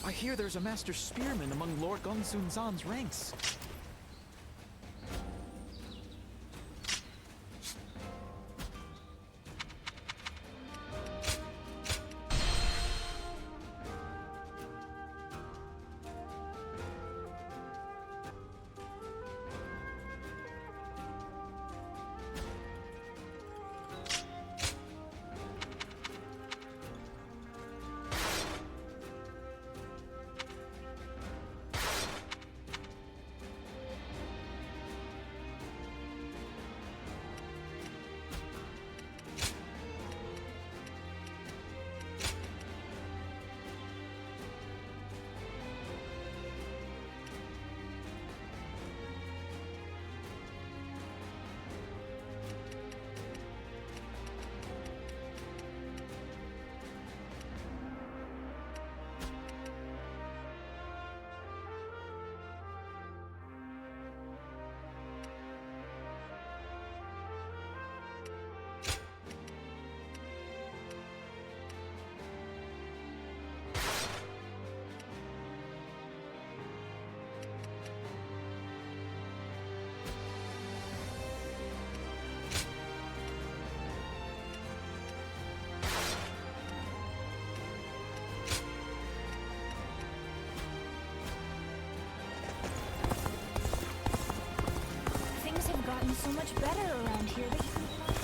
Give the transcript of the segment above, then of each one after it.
I hear there's a master spearman among Lord Gongsun Zan's ranks. So much better around here that you can fly.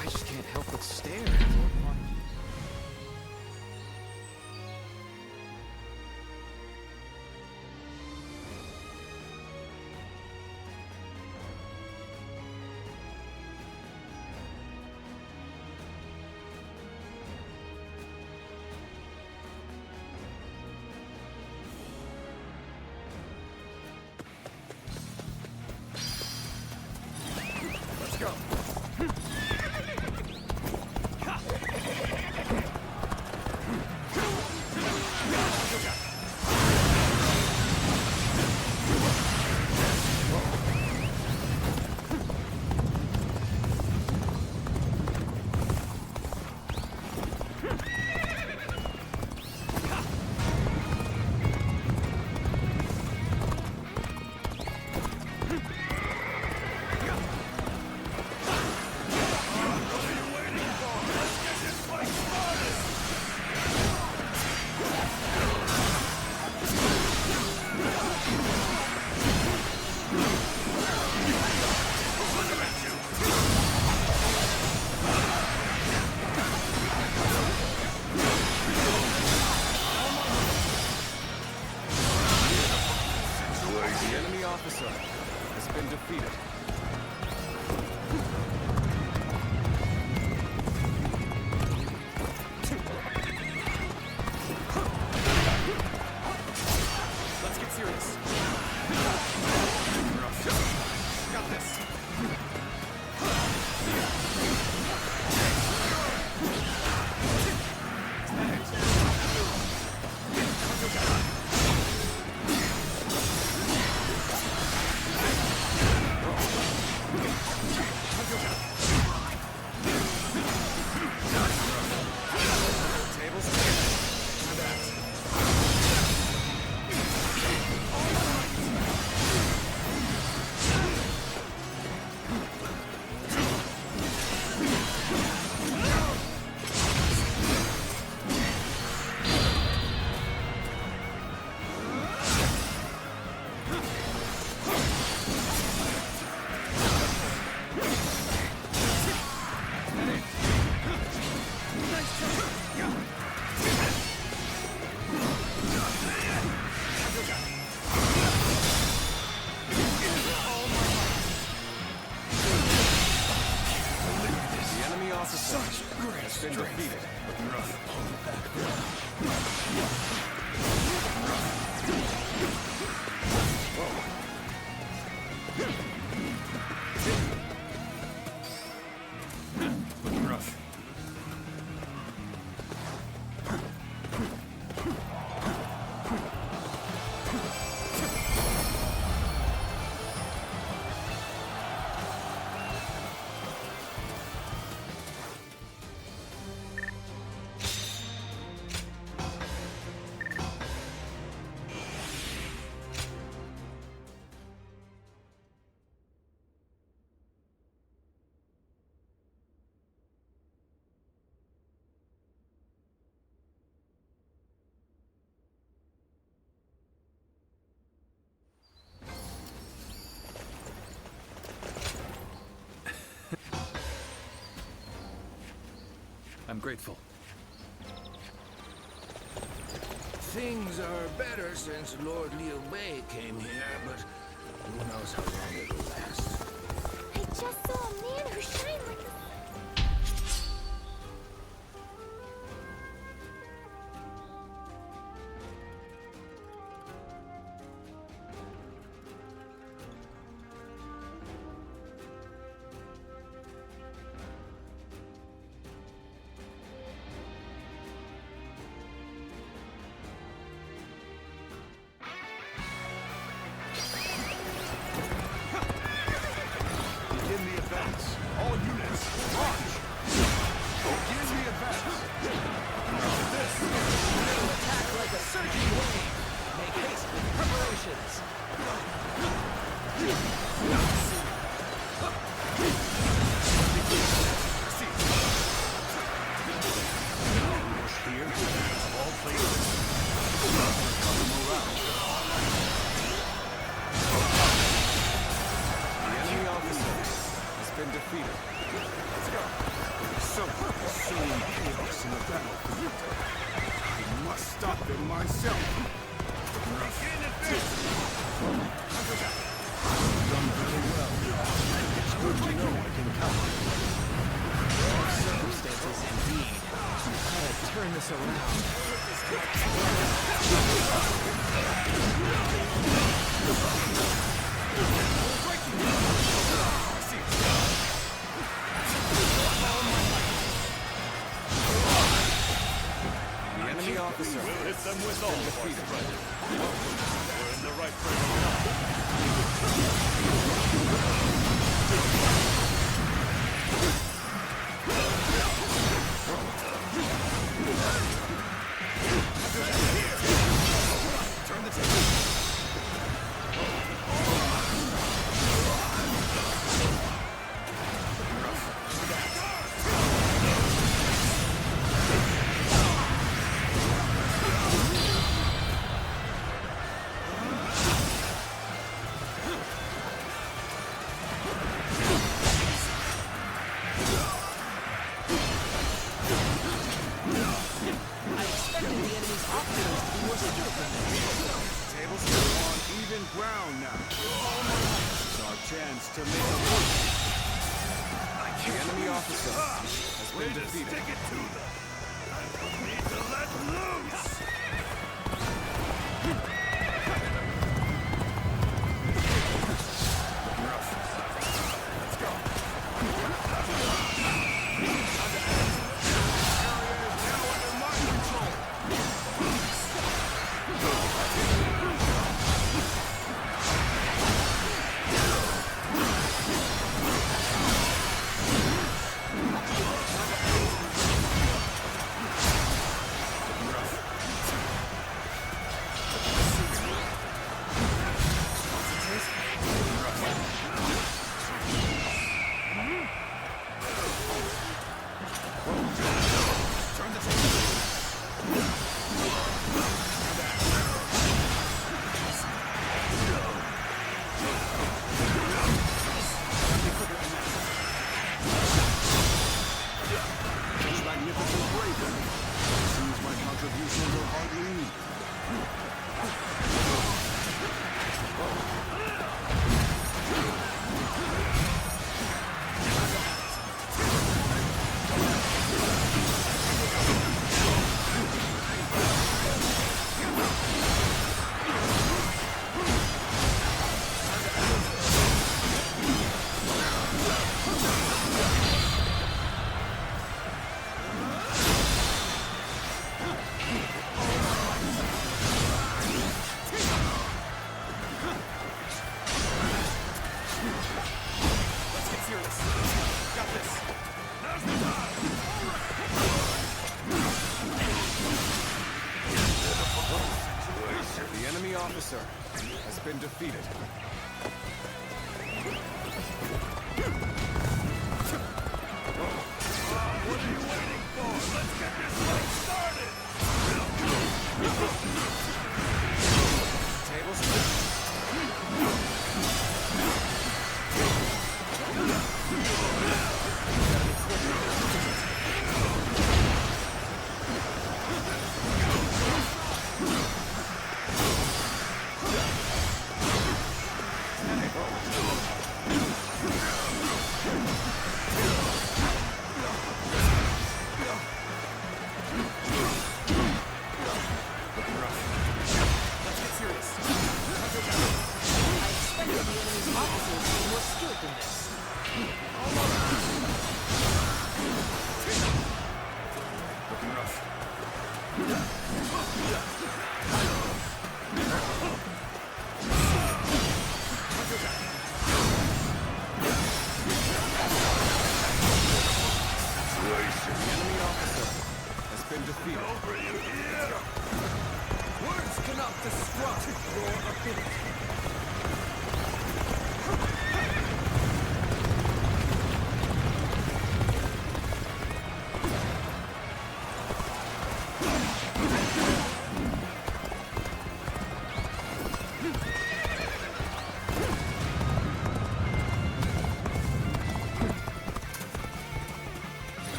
I just can't help but stare at Lord Mark. I'm grateful. Things are better since Lord Liu Bei came here, but who knows how long it'll last. I just saw a man who shined like the officer has been defeated. What are you waiting for? Let's get this fight started! Tables.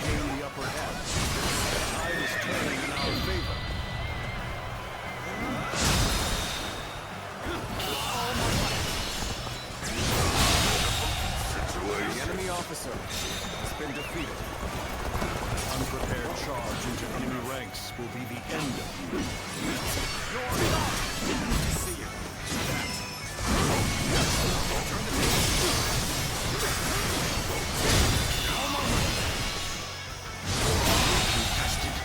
gain the upper hand. The tide is turning in our favor. The enemy officer has been defeated. Unprepared charge into enemy ranks will be the end of you. See you. Turn the contested.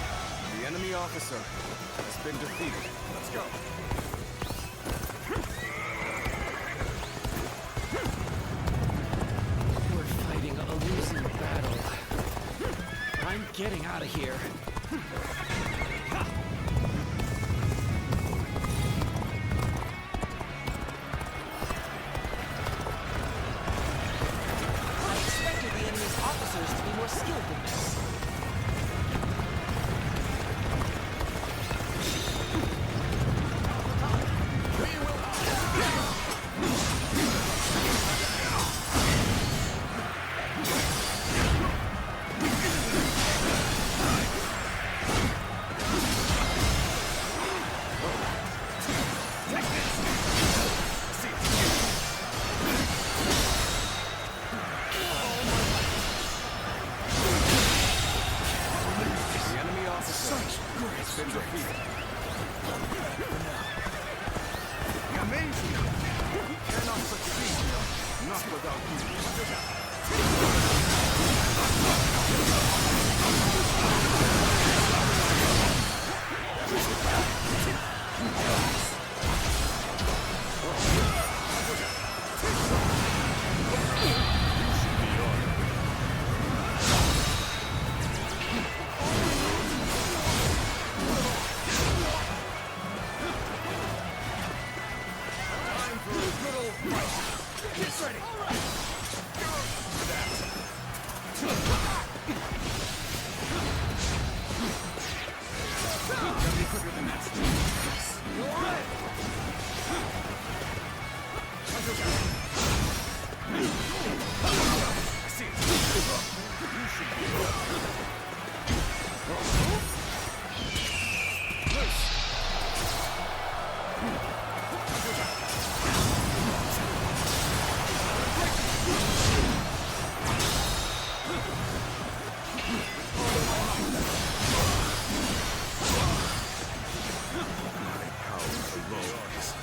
The enemy officer has been defeated. Let's go. We're fighting a losing battle. I'm getting out of here. I expected the enemy's officers to be more skilled than this.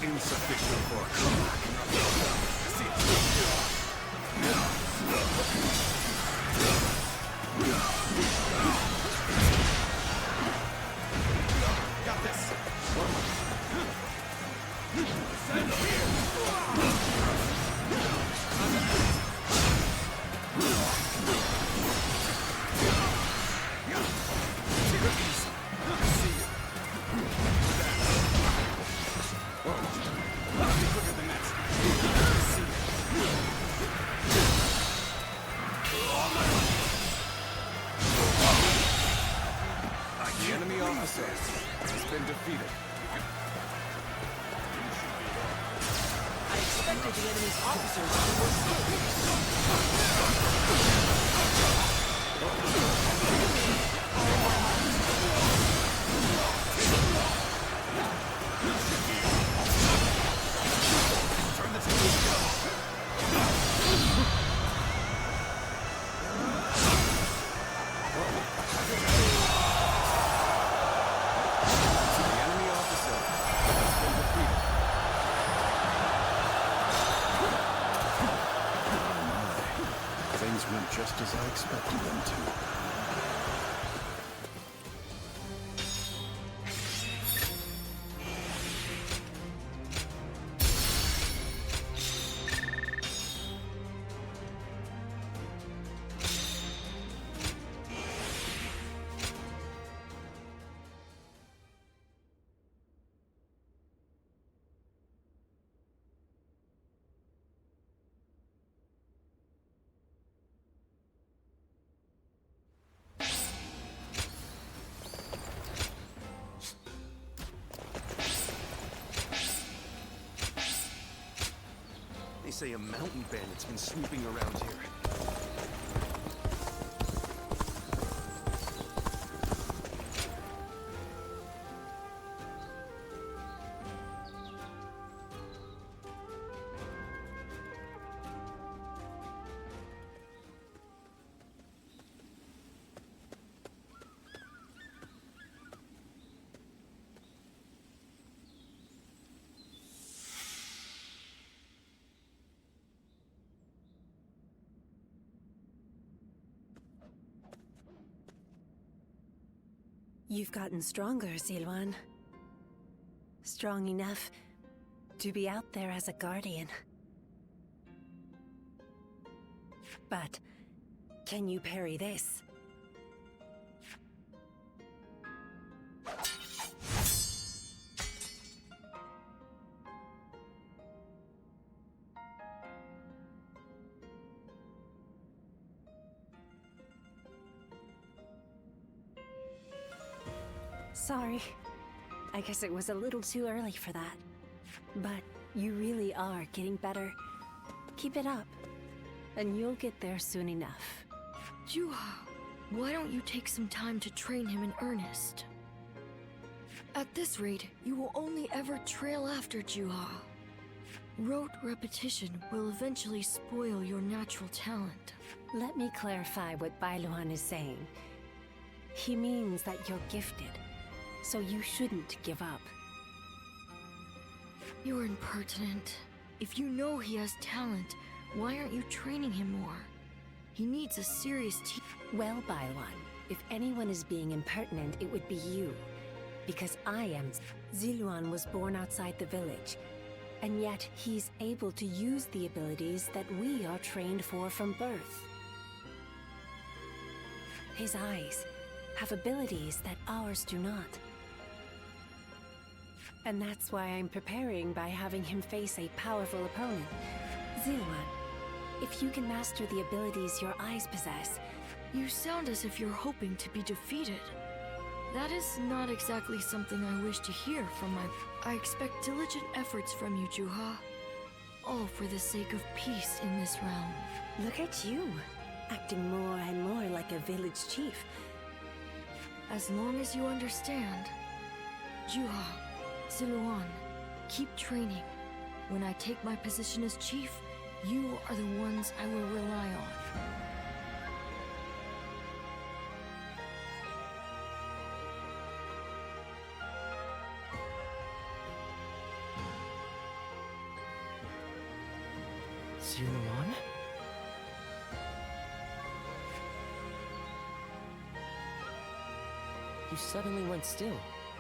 Insufficient for a comeback. Got this. The enemy officer has been defeated. I expected the enemy's officers to be more Turn the table. Things went just as I expected them to. They say a mountain bandit's been snooping around here. You've gotten stronger, Zilwan. Strong enough to be out there as a guardian. But can you parry this? Sorry. I guess it was a little too early for that. But you really are getting better. Keep it up, and you'll get there soon enough. Juha, why don't you take some time to train him in earnest? At this rate, you will only ever trail after Juha. Rote repetition will eventually spoil your natural talent. Let me clarify what Bailuan is saying. He means that you're gifted, so you shouldn't give up. You're impertinent. If you know he has talent, why aren't you training him more? He needs a serious Well, Bailuan, if anyone is being impertinent, it would be you. Because I am. Ziluan was born outside the village, and yet he's able to use the abilities that we are trained for from birth. His eyes have abilities that ours do not. And that's why I'm preparing by having him face a powerful opponent. Ziluan, if you can master the abilities your eyes possess... You sound as if you're hoping to be defeated. That is not exactly something I wish to hear from my... I expect diligent efforts from you, Juha. All for the sake of peace in this realm. Look at you, acting more and more like a village chief. As long as you understand. Juha, Ziluan, keep training. When I take my position as chief, you are the ones I will rely on. Ziluan? You suddenly went still.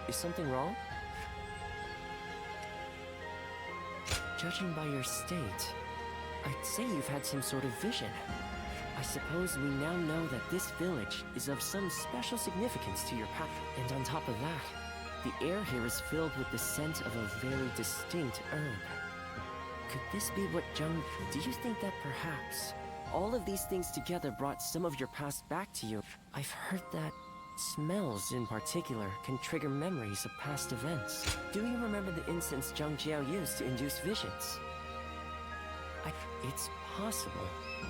Is something wrong? Judging by your state, I'd say you've had some sort of vision. I suppose we now know that this village is of some special significance to your path. And on top of that, the air here is filled with the scent of a very distinct herb. Could this be what Jung... Do you think that perhaps all of these things together brought some of your past back to you? I've heard that smells in particular can trigger memories of past events. Do you remember the incense Zhang Jiao used to induce visions? It's possible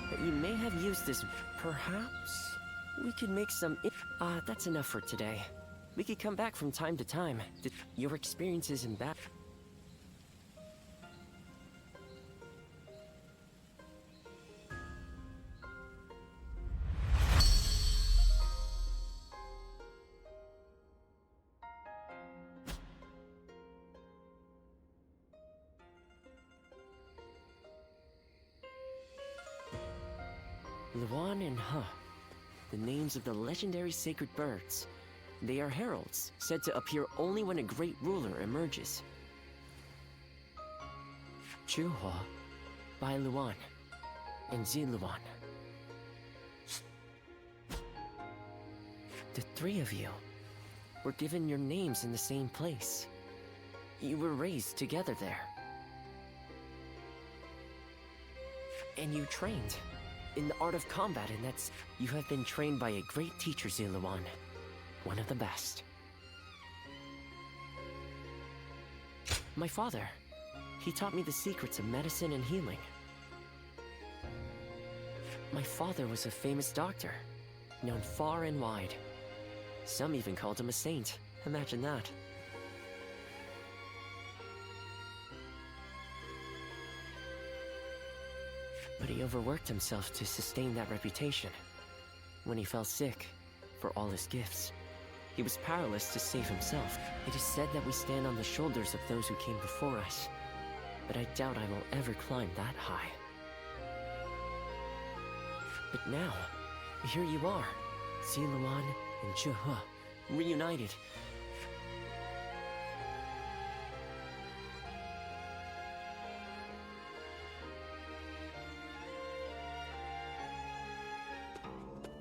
that you may have used this. Perhaps we could make some... that's enough for today. We could come back from time to time. Your experiences in battle... Luan and He, the names of the legendary sacred birds. They are heralds, said to appear only when a great ruler emerges. Juhua, Bai Luan, and Ziluan. The three of you were given your names in the same place. You were raised together there. And you trained in the art of combat, and that's... You have been trained by a great teacher, Ziluan. One of the best. My father, he taught me the secrets of medicine and healing. My father was a famous doctor, known far and wide. Some even called him a saint. Imagine that. But he overworked himself to sustain that reputation. When he fell sick, for all his gifts, he was powerless to save himself. It is said that we stand on the shoulders of those who came before us, but I doubt I will ever climb that high. But now, here you are, Ziluan and Juhua, reunited.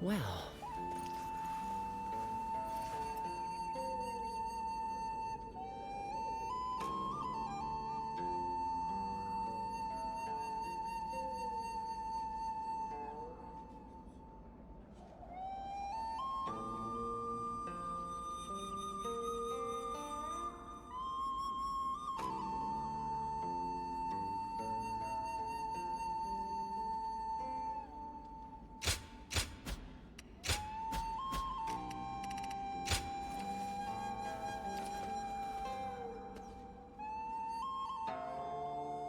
Well...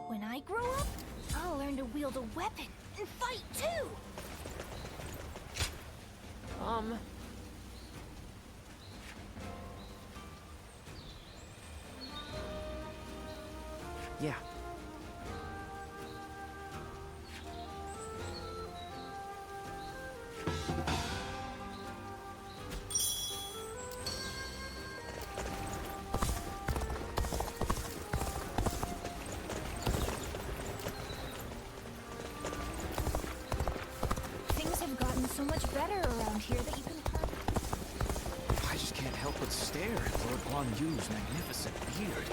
When I grow up, I'll learn to wield a weapon and fight too! Yeah. Things have gotten so much better around here that you can hardly... I just can't help but stare at Lord Guan Yu's magnificent beard.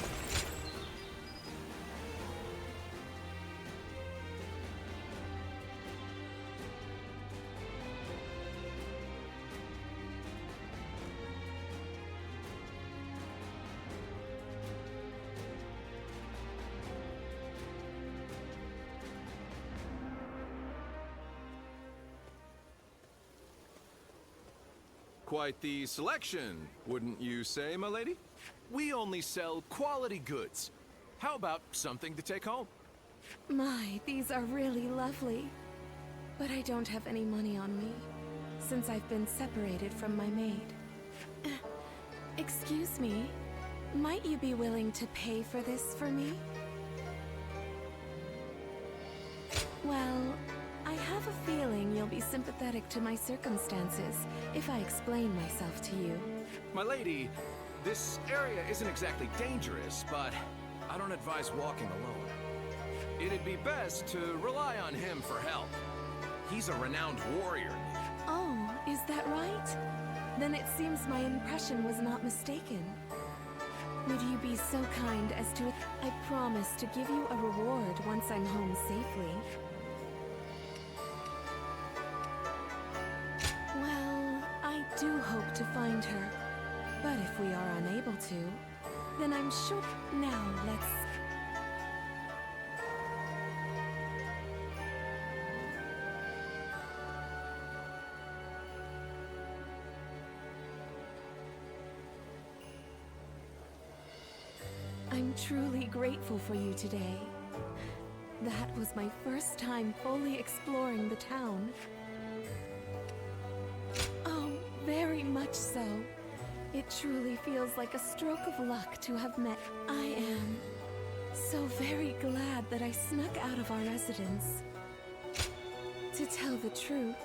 Quite the selection, wouldn't you say, my lady? We only sell quality goods. How about something to take home? My, these are really lovely. But I don't have any money on me, since I've been separated from my maid. Excuse me, might you be willing to pay for this for me? Well, I have a feeling you'll be sympathetic to my circumstances if I explain myself to you. My lady, this area isn't exactly dangerous, but I don't advise walking alone. It'd be best to rely on him for help. He's a renowned warrior. Oh, is that right? Then it seems my impression was not mistaken. Would you be so kind as to... I promise to give you a reward once I'm home safely. Well, I do hope to find her. But if we are unable to, then I'm sure... Now, let's... I'm truly grateful for you today. That was my first time fully exploring the town. Oh, very much so. It truly feels like a stroke of luck to have met. I am so very glad that I snuck out of our residence. To tell the truth,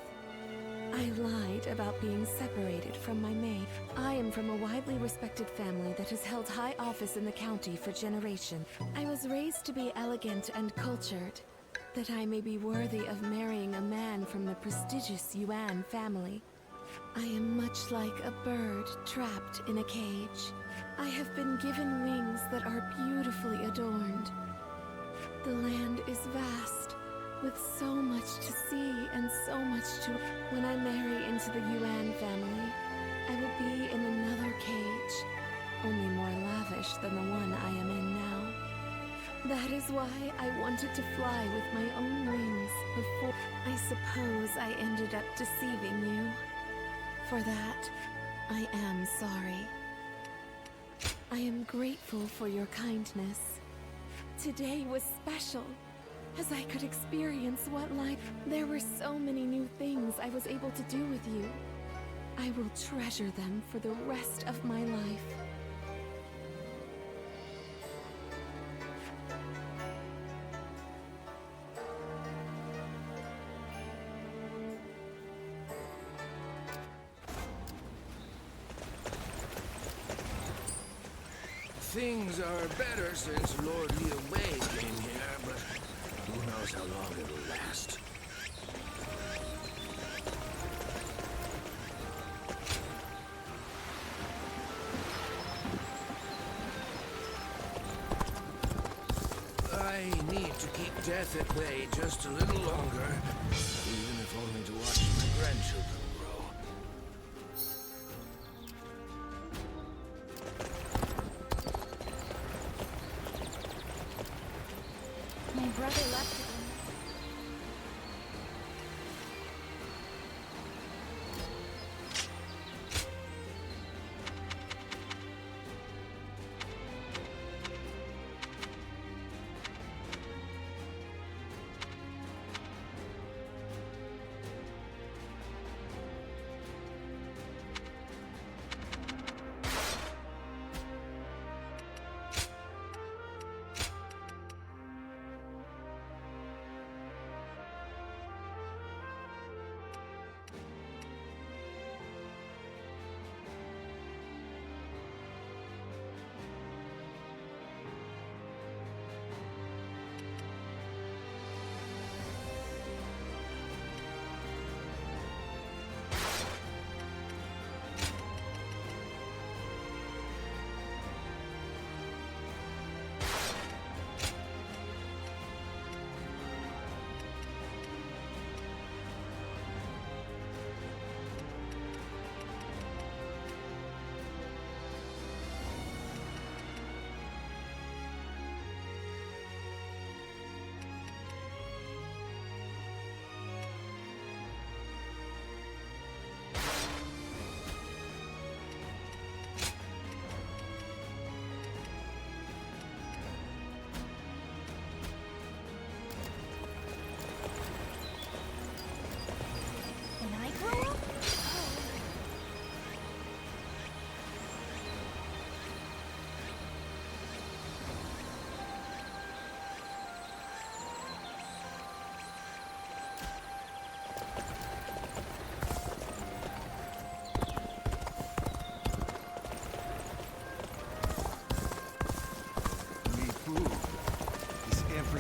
I lied about being separated from my maid. I am from a widely respected family that has held high office in the county for generations. I was raised to be elegant and cultured, that I may be worthy of marrying a man from the prestigious Yuan family. I am much like a bird trapped in a cage. I have been given wings that are beautifully adorned. The land is vast, with so much to see and so much to... When I marry into the Yuan family, I will be in another cage, only more lavish than the one I am in now. That is why I wanted to fly with my own wings before... I suppose I ended up deceiving you. For that, I am sorry. I am grateful for your kindness. Today was special, as I could experience what life... There were so many new things I was able to do with you. I will treasure them for the rest of my life. Things are better since Lord Liu Bei came here, but who knows how long it'll last. I need to keep death at bay just a little longer, even if only to watch my grandchildren grow. My brother left it in.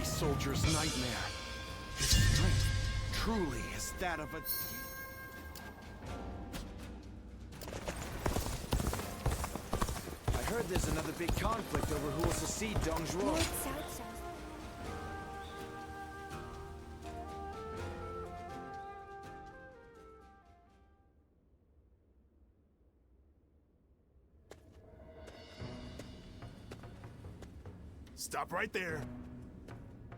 Soldier's nightmare. His strength truly is that of a... I heard there's another big conflict over who will succeed Dongzhuo. North, south, south. Stop right there.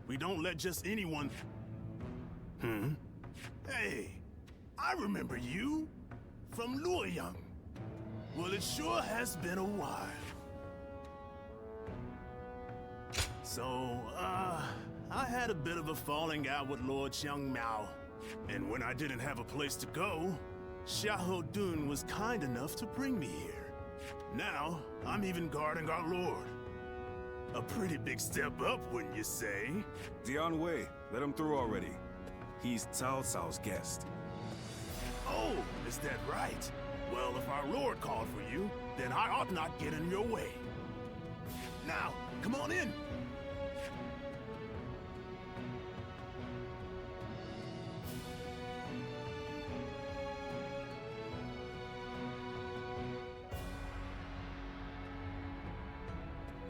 We don't let just anyone... Hey, I remember you from Luoyang. Well, it sure has been a while. So, I had a bit of a falling out with Lord Xiang Mao. And when I didn't have a place to go, Xiahou Dun was kind enough to bring me here. Now, I'm even guarding our lord. A pretty big step up, wouldn't you say? Dian Wei, let him through already. He's Cao Cao's guest. Oh, is that right? Well, if our lord called for you, then I ought not get in your way. Now, come on in.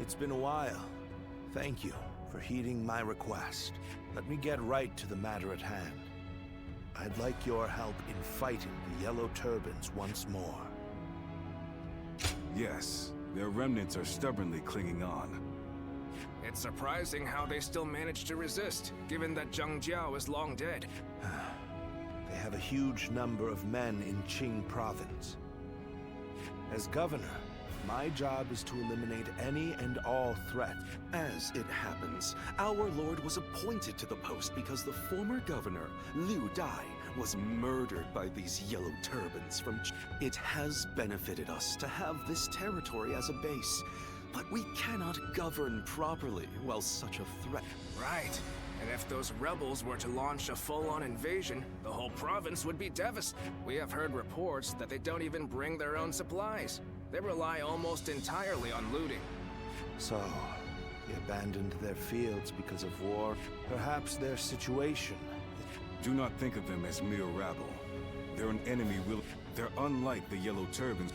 It's been a while. Thank you for heeding my request. Let me get right to the matter at hand. I'd like your help in fighting the Yellow Turbans once more. Yes, their remnants are stubbornly clinging on. It's surprising how they still manage to resist, given that Zhang Jiao is long dead. They have a huge number of men in Qing province. As governor, my job is to eliminate any and all threats. As it happens, our lord was appointed to the post because the former governor, Liu Dai, was murdered by these yellow turbans from It has benefited us to have this territory as a base, but we cannot govern properly while such a threat... Right. And if those rebels were to launch a full-on invasion, the whole province would be devastated. We have heard reports that they don't even bring their own supplies. They rely almost entirely on looting. So, they abandoned their fields because of war. Perhaps their situation. Do not think of them as mere rabble. They're an enemy They're unlike the Yellow Turbans.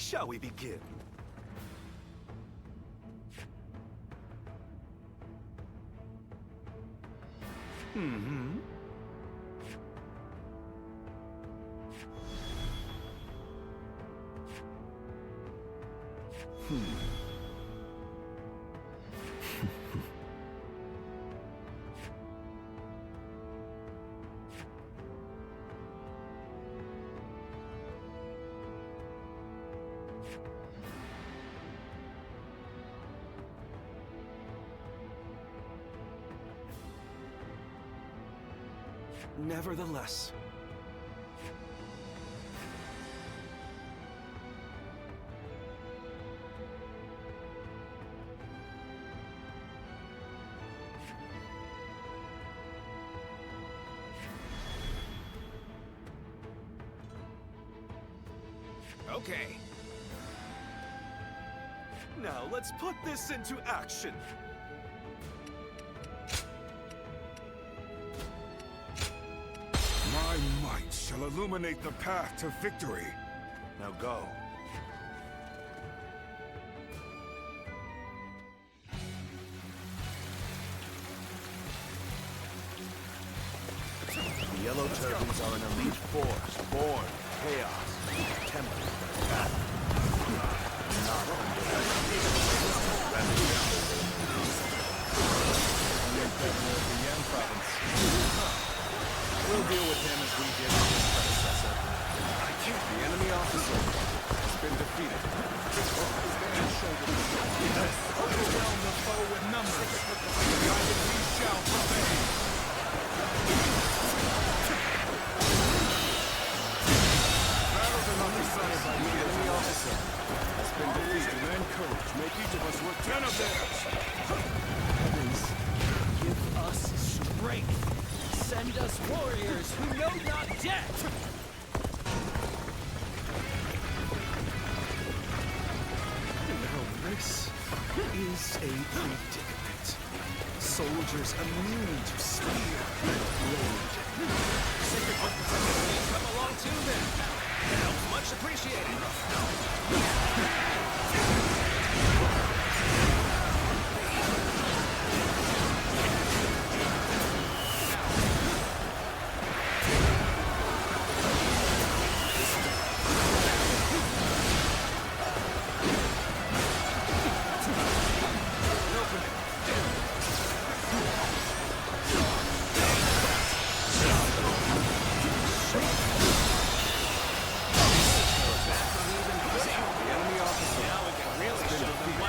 Shall we begin? Nevertheless, Okay. now let's put this into action. My might shall illuminate the path to victory. Now go. The Yellow Turbans are an elite force, born chaos, tempered by battle. Not We'll deal with him as we did with his predecessor. The enemy officer has been defeated. Overwhelm the foe with numbers. United we shall prevail. Battles are not decided by the enemy officer has been defeated. And courage make each of us worth 10 of theirs. Heavens, give us strength. Send us warriors who know not death! Now this is a predicament. Soldiers immune to spear and blade. Sacred weapons come along too then. Helps much appreciated. The enemy officer has been defeated.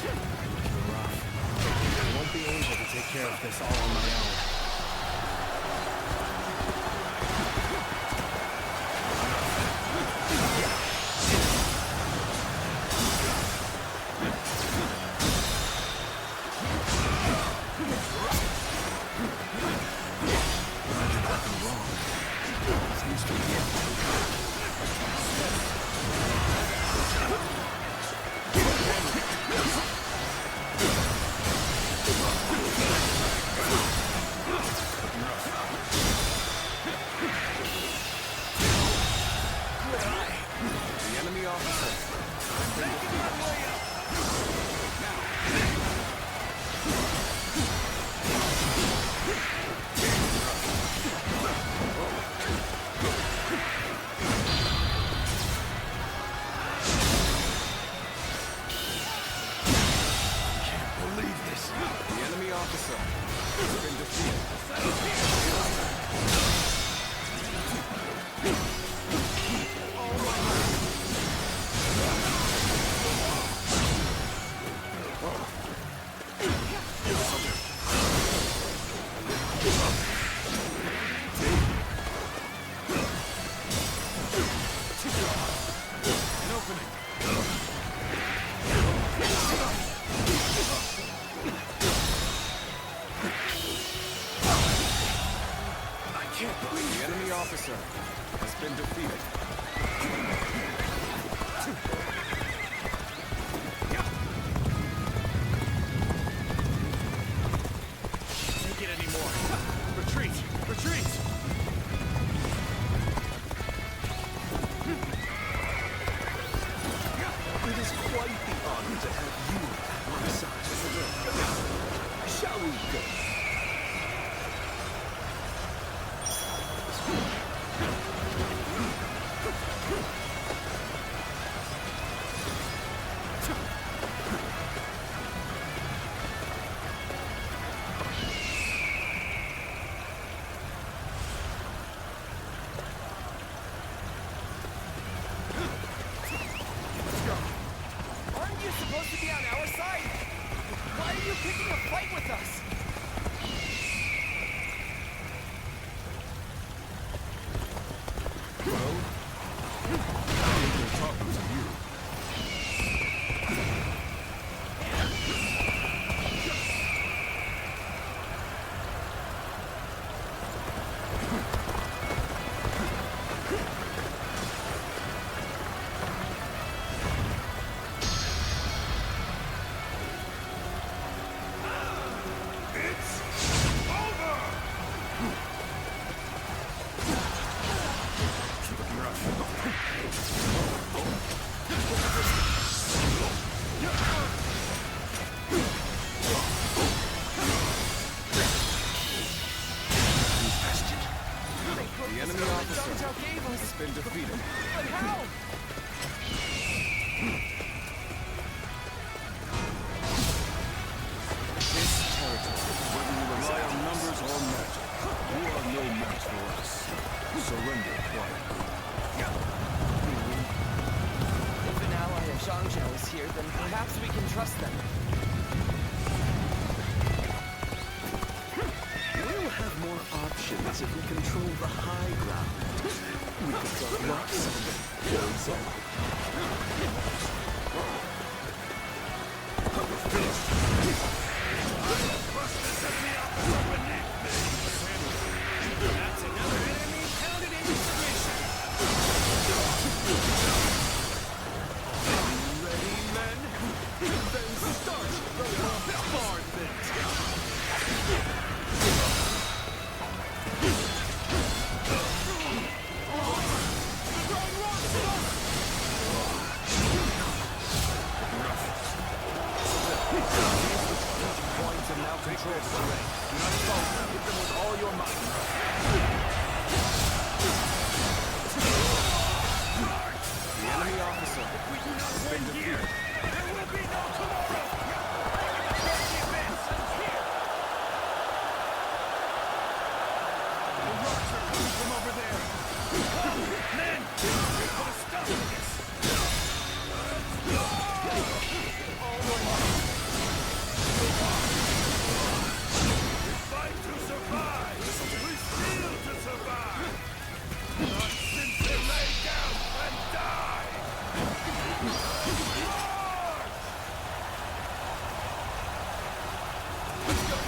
Looking rough. I won't be able to take care of this all on my own.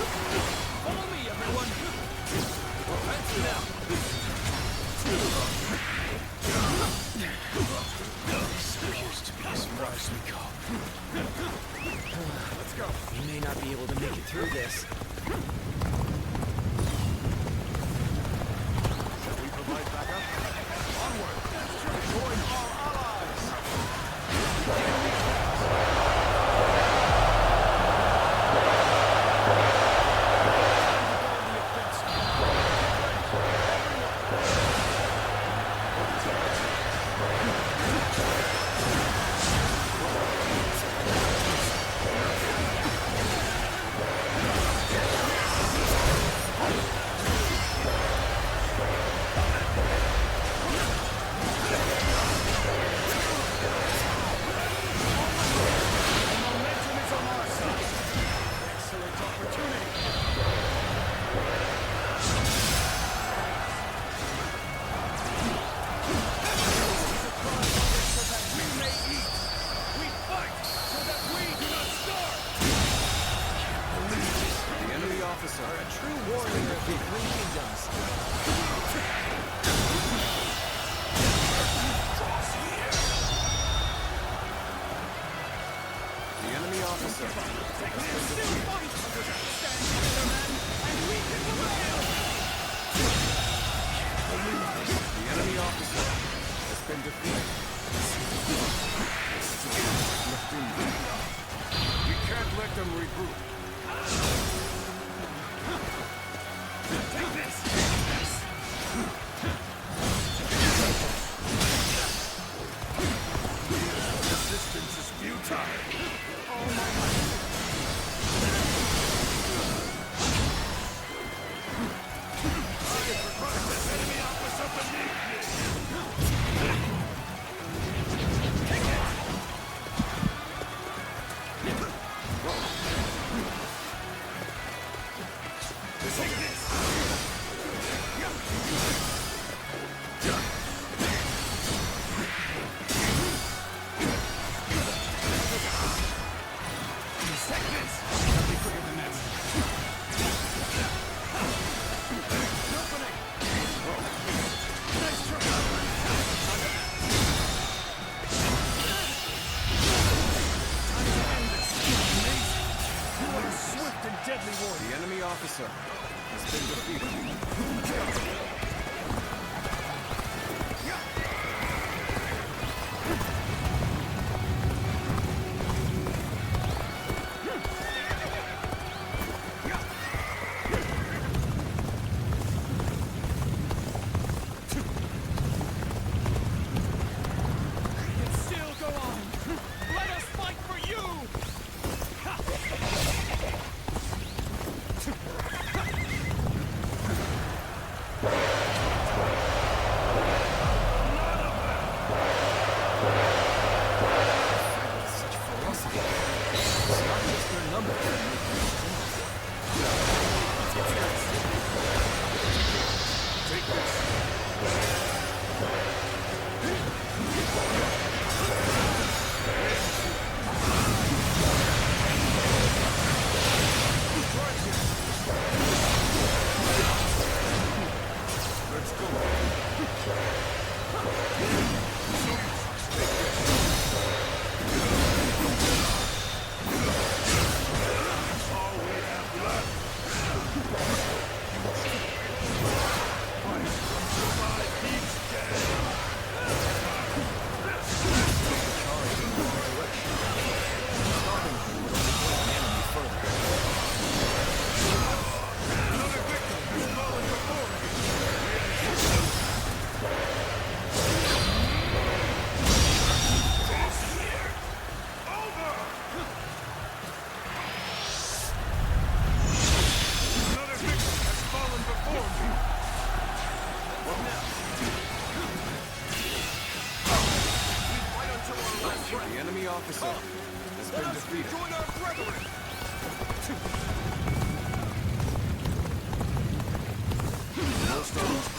Follow me, everyone! Offense now! This appears to be as far as we go. Let's go! We may not be able to make it through this. Shall we provide backup? Onward! Join our allies!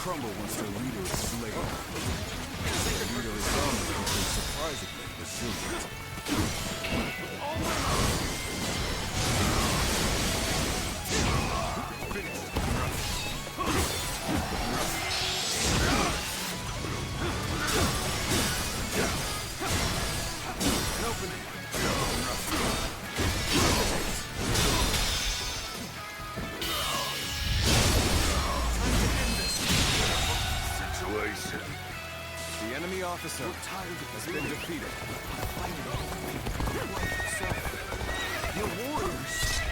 Crumble once their leader is slain. The leader is dominant and surprisingly resilient. officer has been defeated. You're warriors,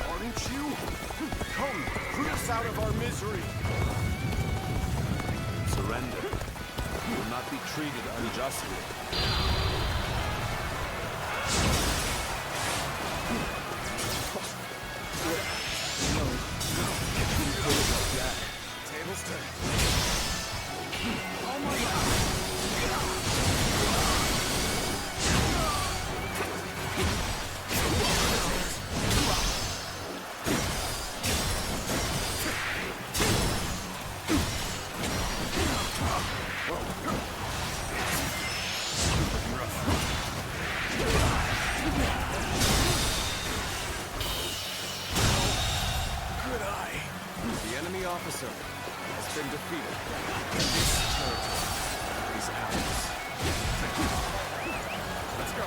aren't you? Come, put us out of our misery. Surrender. You will not be treated unjustly. Tables turn. Oh my God! The enemy officer has been defeated. This territory is ours. Let's go.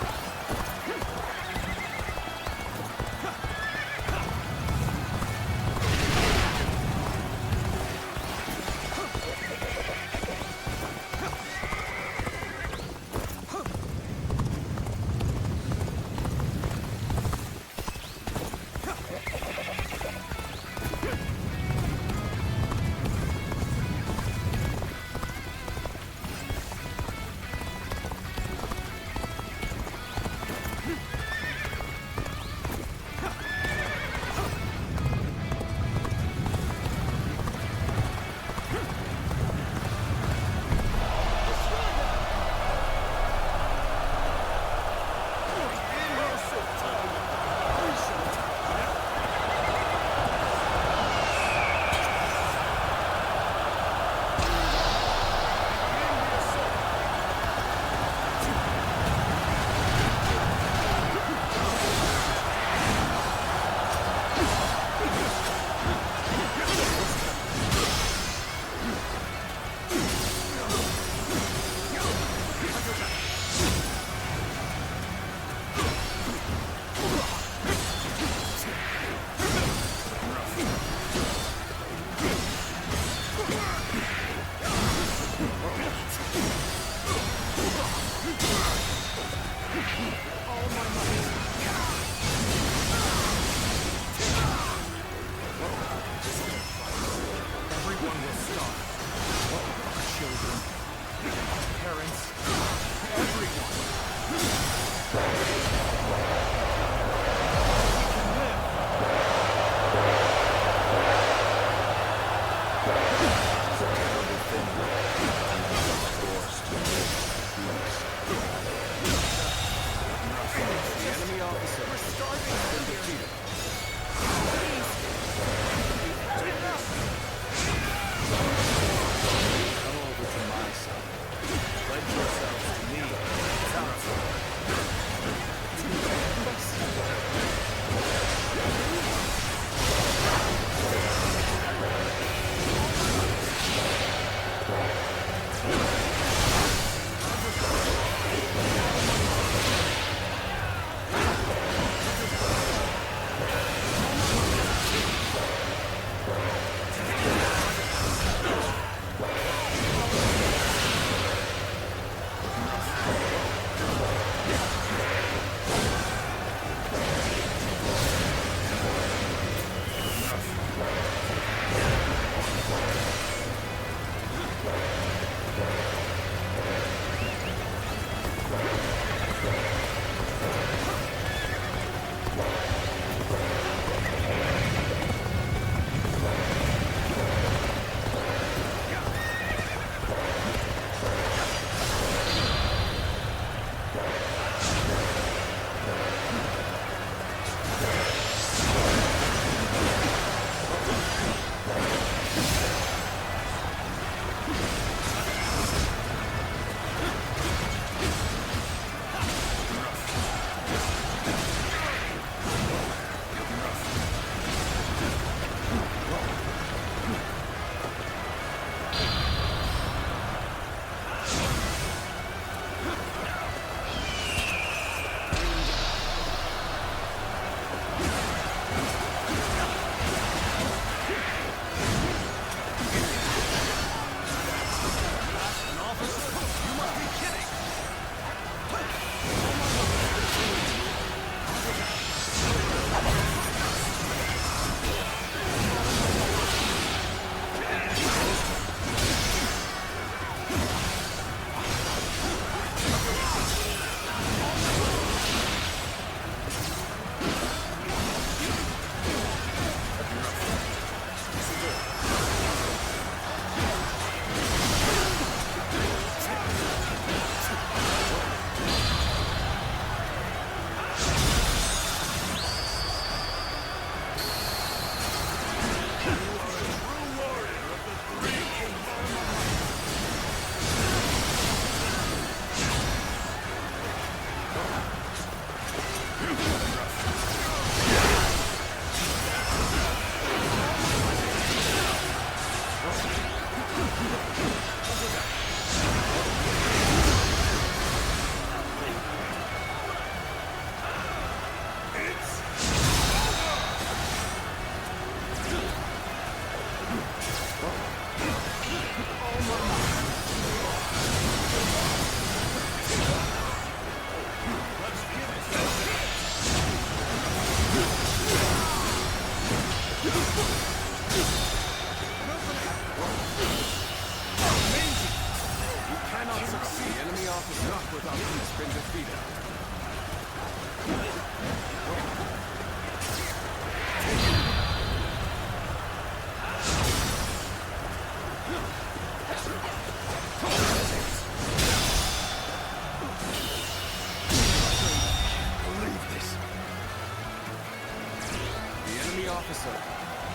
officer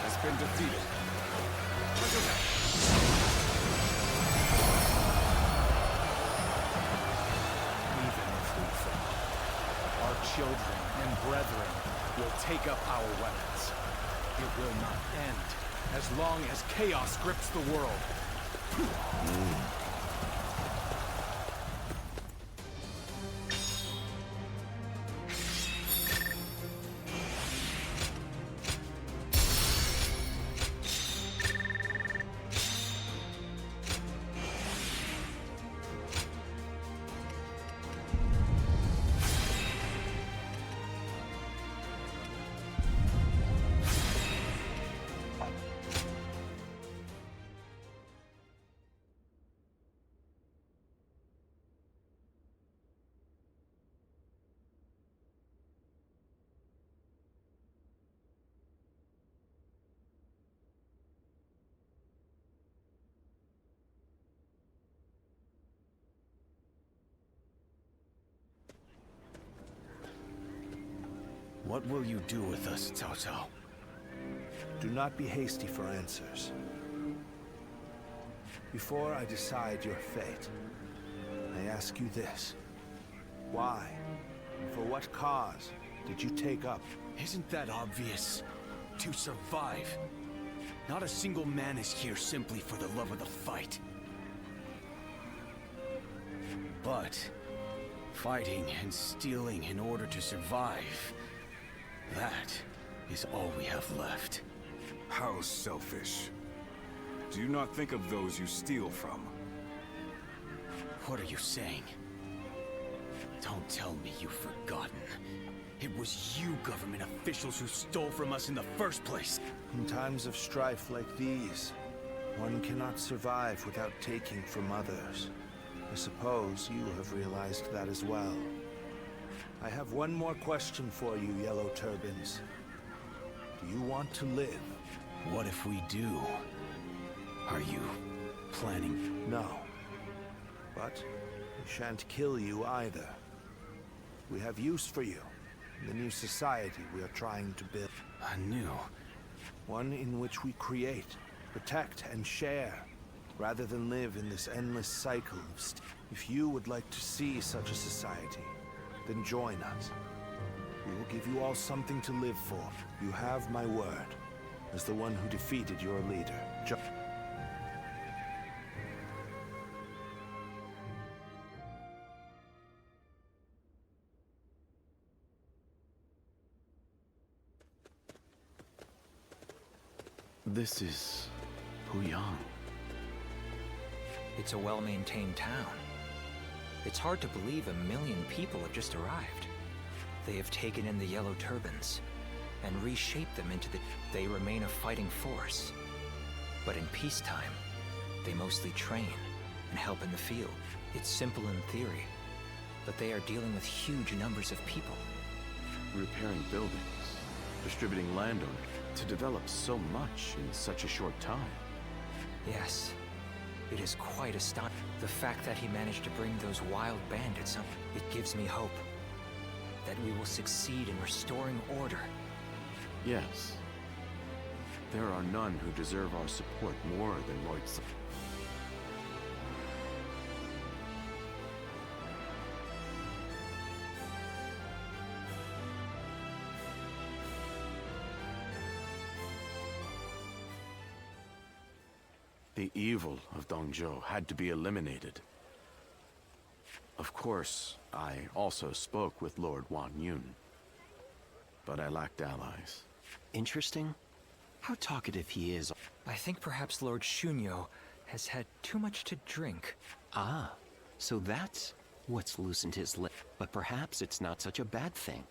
has been defeated. Even if we fall, our children and brethren will take up our weapons. It will not end as long as chaos grips the world. What will you do with us, Cao Cao? Do not be hasty for answers. Before I decide your fate, I ask you this. Why, and for what cause, did you take up? Isn't that obvious? To survive. Not a single man is here simply for the love of the fight. But fighting and stealing in order to survive, that is all we have left. How selfish. Do you not think of those you steal from? What are you saying? Don't tell me you've forgotten. It was you government officials who stole from us in the first place. In times of strife like these, one cannot survive without taking from others. I suppose you have realized that as well. I have one more question for you, Yellow Turbans. Do you want to live? What if we do? Are you planning? No. But we shan't kill you either. We have use for you in the new society we are trying to build. A new? One in which we create, protect, and share, rather than live in this endless cycle of If you would like to see such a society, then join us. We will give you all something to live for. You have my word, as the one who defeated your leader. This is Puyang. It's a well-maintained town. It's hard to believe 1 million people have just arrived. They have taken in the Yellow Turbans and reshaped them into They remain a fighting force. But in peacetime, they mostly train and help in the field. It's simple in theory, but they are dealing with huge numbers of people. Repairing buildings, distributing land to develop so much in such a short time. Yes. It is quite astonishing. The fact that he managed to bring those wild bandits up, it gives me hope that we will succeed in restoring order. Yes. There are none who deserve our support more than Lord S. The evil of Dongzhou had to be eliminated. Of course, I also spoke with Lord Wang Yun, but I lacked allies. Interesting. How talkative he is. I think perhaps Lord Shunyo has had too much to drink. Ah, so that's what's loosened his lip. But perhaps it's not such a bad thing.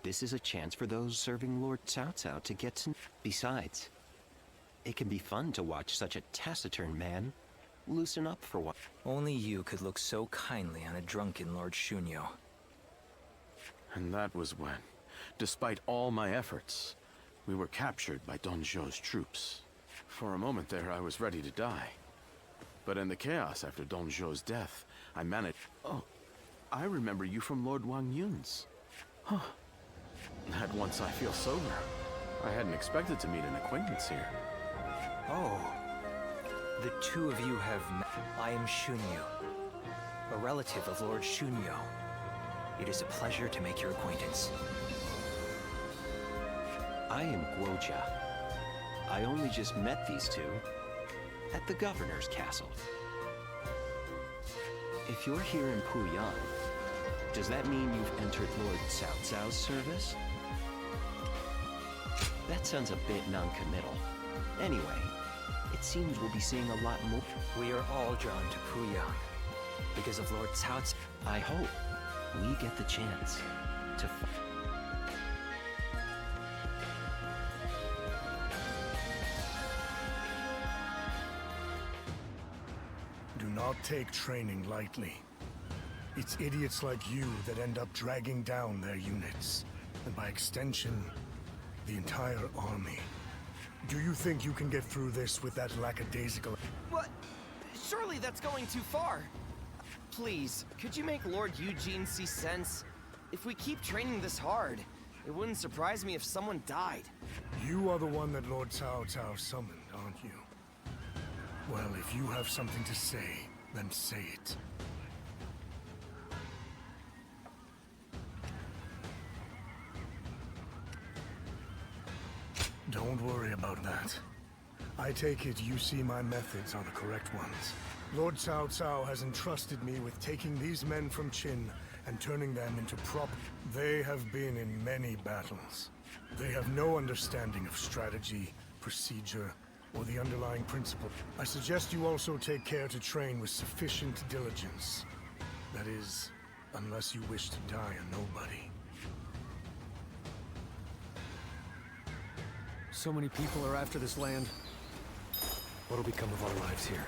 This is a chance for those serving Lord Cao Cao to get to... Besides, it can be fun to watch such a taciturn man loosen up for what. Only you could look so kindly on a drunken Lord Shunyo. And that was when, despite all my efforts, we were captured by Dongzhou's troops. For a moment there, I was ready to die. But in the chaos after Dongzhou's death, I managed... Oh, I remember you from Lord Wang Yun's. Huh. That once I feel sober, I hadn't expected to meet an acquaintance here. Oh. The two of you have met. I am Shunyu, a relative of Lord Shunyo. It is a pleasure to make your acquaintance. I am Guoja. I only just met these two at the governor's castle. If you're here in Puyang, does that mean you've entered Lord Cao Cao's service? That sounds a bit non-committal. Anyway, it seems we'll be seeing a lot more. We are all drawn to Puyang because of Lord Cao Cao. I hope we get the chance to Do not take training lightly. It's idiots like you that end up dragging down their units, and by extension, the entire army. Do you think you can get through this with that lackadaisical... What? Surely that's going too far. Please, could you make Lord Eugene see sense? If we keep training this hard, it wouldn't surprise me if someone died. You are the one that Lord Cao Cao summoned, aren't you? Well, if you have something to say, then say it. Don't worry about that. I take it you see my methods are the correct ones. Lord Cao Cao has entrusted me with taking these men from Qin and turning them into They have been in many battles. They have no understanding of strategy, procedure, or the underlying principle. I suggest you also take care to train with sufficient diligence. That is, unless you wish to die a nobody. So many people are after this land. What'll become of our lives here?